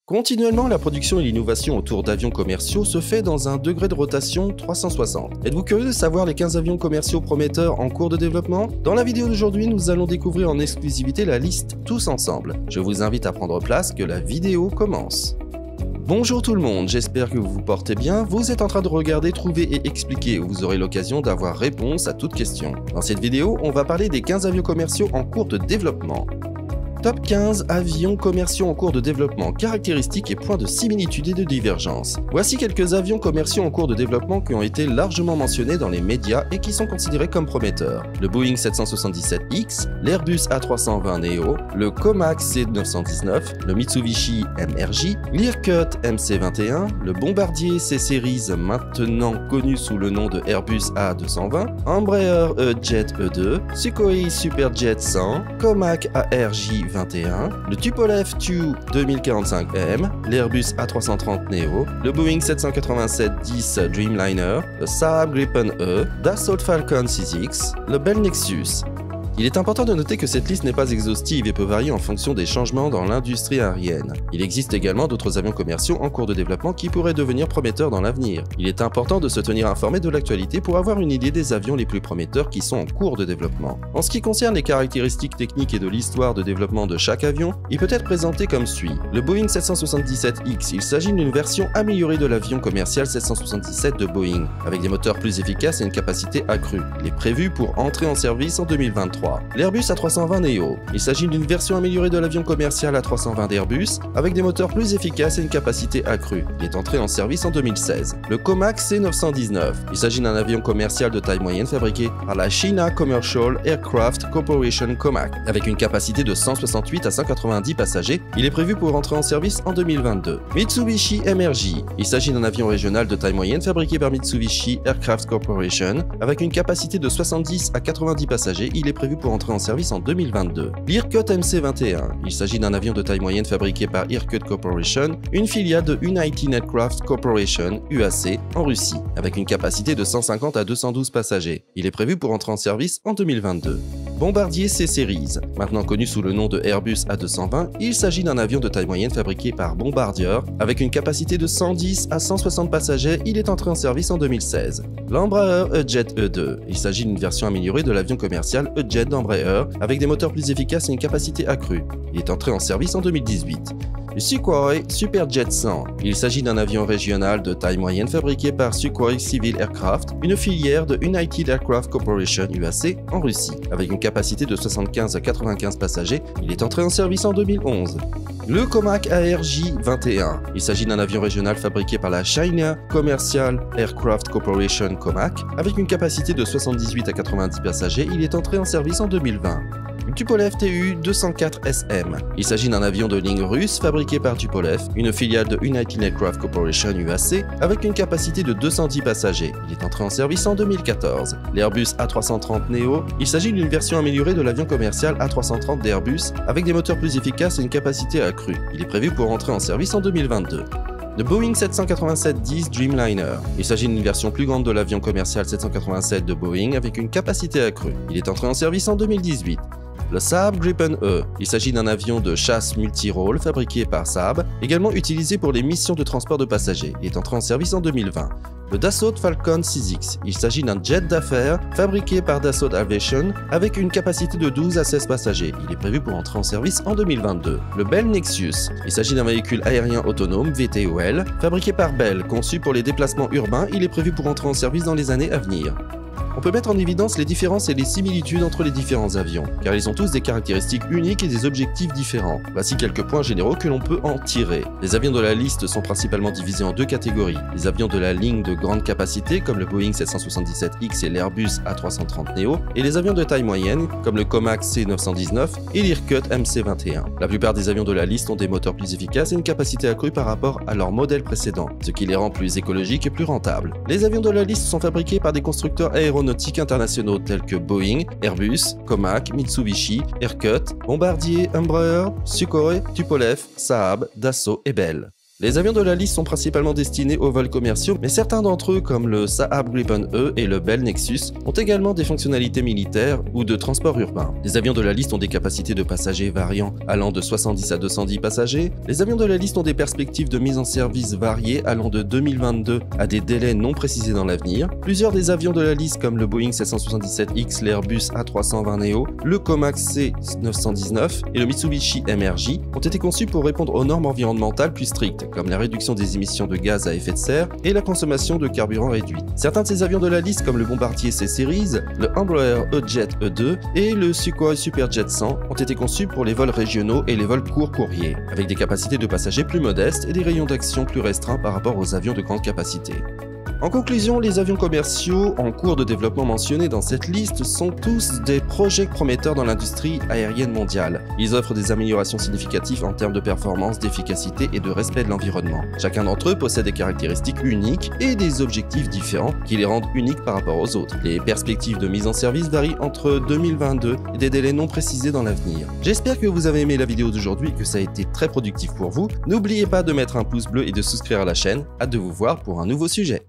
Continuellement, la production et l'innovation autour d'avions commerciaux se fait dans un degré de rotation 360. Êtes-vous curieux de savoir les 15 avions commerciaux prometteurs en cours de développement? Dans la vidéo d'aujourd'hui, nous allons découvrir en exclusivité la liste tous ensemble. Je vous invite à prendre place, que la vidéo commence. Bonjour tout le monde, j'espère que vous vous portez bien. Vous êtes en train de regarder Trouver et Expliquer, où vous aurez l'occasion d'avoir réponse à toutes questions. Dans cette vidéo, on va parler des 15 avions commerciaux en cours de développement. Top 15 avions commerciaux en cours de développement, caractéristiques et points de similitude et de divergence. Voici quelques avions commerciaux en cours de développement qui ont été largement mentionnés dans les médias et qui sont considérés comme prometteurs. Le Boeing 777X, l'Airbus A320neo, le Comac C919, le Mitsubishi MRJ, l'Irkut MC21, le Bombardier C-Series maintenant connu sous le nom de Airbus A220, Embraer E-Jet E2, Sukhoi Superjet 100, Comac ARJ 21, le Tupolev Tu-2045M, l'Airbus A330neo, le Boeing 787-10 Dreamliner, le Saab Gripen E, Dassault Falcon 6X, le Bell Nexus. Il est important de noter que cette liste n'est pas exhaustive et peut varier en fonction des changements dans l'industrie aérienne. Il existe également d'autres avions commerciaux en cours de développement qui pourraient devenir prometteurs dans l'avenir. Il est important de se tenir informé de l'actualité pour avoir une idée des avions les plus prometteurs qui sont en cours de développement. En ce qui concerne les caractéristiques techniques et de l'histoire de développement de chaque avion, il peut être présenté comme suit. Le Boeing 777X, il s'agit d'une version améliorée de l'avion commercial 777 de Boeing, avec des moteurs plus efficaces et une capacité accrue. Il est prévu pour entrer en service en 2023. L'Airbus A320neo. Il s'agit d'une version améliorée de l'avion commercial A320 d'Airbus, avec des moteurs plus efficaces et une capacité accrue. Il est entré en service en 2016. Le Comac C919. Il s'agit d'un avion commercial de taille moyenne fabriqué par la China Commercial Aircraft Corporation Comac, avec une capacité de 168 à 190 passagers. Il est prévu pour entrer en service en 2022. Mitsubishi MRJ. Il s'agit d'un avion régional de taille moyenne fabriqué par Mitsubishi Aircraft Corporation, avec une capacité de 70 à 90 passagers. Il est prévu pour entrer en service en 2022. L'Irkut MC21. Il s'agit d'un avion de taille moyenne fabriqué par Irkut Corporation, une filiale de United Aircraft Corporation, UAC, en Russie, avec une capacité de 150 à 212 passagers. Il est prévu pour entrer en service en 2022. Bombardier C-Series. Maintenant connu sous le nom de Airbus A220, il s'agit d'un avion de taille moyenne fabriqué par Bombardier, avec une capacité de 110 à 160 passagers. Il est entré en service en 2016. L'Embraer E-Jet E2. Il s'agit d'une version améliorée de l'avion commercial E-Jet d'Embraer, avec des moteurs plus efficaces et une capacité accrue. Il est entré en service en 2018. Le Sukhoi Superjet 100. Il s'agit d'un avion régional de taille moyenne fabriqué par Sukhoi Civil Aircraft, une filière de United Aircraft Corporation UAC en Russie, avec une capacité de 75 à 95 passagers. Il est entré en service en 2011. Le Comac ARJ 21. Il s'agit d'un avion régional fabriqué par la China Commercial Aircraft Corporation Comac, avec une capacité de 78 à 90 passagers. Il est entré en service en 2020. Le Tupolev Tu-204SM. Il s'agit d'un avion de ligne russe fabriqué par Tupolev, une filiale de United Aircraft Corporation UAC, avec une capacité de 210 passagers. Il est entré en service en 2014. L'Airbus A330neo. Il s'agit d'une version améliorée de l'avion commercial A330 d'Airbus, avec des moteurs plus efficaces et une capacité accrue. Il est prévu pour entrer en service en 2022. Le Boeing 787-10 Dreamliner. Il s'agit d'une version plus grande de l'avion commercial 787 de Boeing avec une capacité accrue. Il est entré en service en 2018. Le Saab Gripen E. Il s'agit d'un avion de chasse multirôle fabriqué par Saab, également utilisé pour les missions de transport de passagers. Il est entré en service en 2020. Le Dassault Falcon 6X. Il s'agit d'un jet d'affaires fabriqué par Dassault Aviation avec une capacité de 12 à 16 passagers. Il est prévu pour entrer en service en 2022. Le Bell Nexus. Il s'agit d'un véhicule aérien autonome VTOL fabriqué par Bell, conçu pour les déplacements urbains. Il est prévu pour entrer en service dans les années à venir. On peut mettre en évidence les différences et les similitudes entre les différents avions, car ils ont tous des caractéristiques uniques et des objectifs différents. Voici quelques points généraux que l'on peut en tirer. Les avions de la liste sont principalement divisés en deux catégories. Les avions de la ligne de grande capacité, comme le Boeing 777X et l'Airbus A330neo, et les avions de taille moyenne, comme le Comac C919 et l'Irkut MC21. La plupart des avions de la liste ont des moteurs plus efficaces et une capacité accrue par rapport à leur modèle précédent, ce qui les rend plus écologiques et plus rentables. Les avions de la liste sont fabriqués par des constructeurs aéronautiques internationaux tels que Boeing, Airbus, Comac, Mitsubishi, Irkut, Bombardier, Embraer, Sukhoi, Tupolev, Saab, Dassault et Bell. Les avions de la liste sont principalement destinés aux vols commerciaux, mais certains d'entre eux, comme le Saab Gripen E et le Bell Nexus, ont également des fonctionnalités militaires ou de transport urbain. Les avions de la liste ont des capacités de passagers variant allant de 70 à 210 passagers. Les avions de la liste ont des perspectives de mise en service variées allant de 2022 à des délais non précisés dans l'avenir. Plusieurs des avions de la liste, comme le Boeing 777X, l'Airbus A320neo, le Comac C919 et le Mitsubishi MRJ, ont été conçus pour répondre aux normes environnementales plus strictes, comme la réduction des émissions de gaz à effet de serre et la consommation de carburant réduite. Certains de ces avions de la liste, comme le Bombardier C-Series, le Embraer E-Jet E2 et le Sukhoi Superjet 100, ont été conçus pour les vols régionaux et les vols courts courriers, avec des capacités de passagers plus modestes et des rayons d'action plus restreints par rapport aux avions de grande capacité. En conclusion, les avions commerciaux en cours de développement mentionnés dans cette liste sont tous des projets prometteurs dans l'industrie aérienne mondiale. Ils offrent des améliorations significatives en termes de performance, d'efficacité et de respect de l'environnement. Chacun d'entre eux possède des caractéristiques uniques et des objectifs différents qui les rendent uniques par rapport aux autres. Les perspectives de mise en service varient entre 2022 et des délais non précisés dans l'avenir. J'espère que vous avez aimé la vidéo d'aujourd'hui et que ça a été très productif pour vous. N'oubliez pas de mettre un pouce bleu et de souscrire à la chaîne. Hâte de vous voir pour un nouveau sujet.